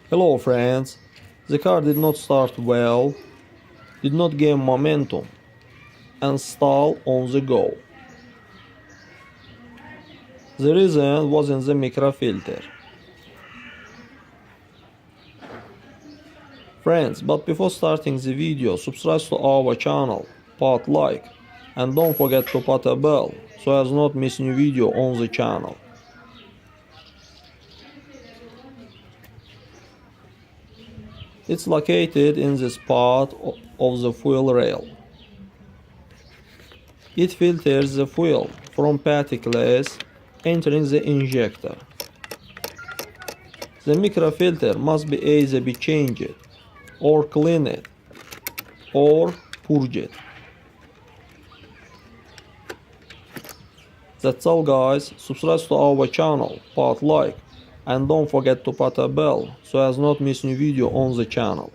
Hello friends, the car did not start well, did not gain momentum, and stall on the go. The reason was in the microfilter. Friends, but before starting the video, subscribe to our channel, put like, and don't forget to put a bell so as not miss new video on the channel. It's located in this part of the fuel rail. It filters the fuel from particles entering the injector. The microfilter must be either be changed, or cleaned, or purged. That's all guys, subscribe to our channel, put like, and don't forget to put a bell so as not miss new video on the channel.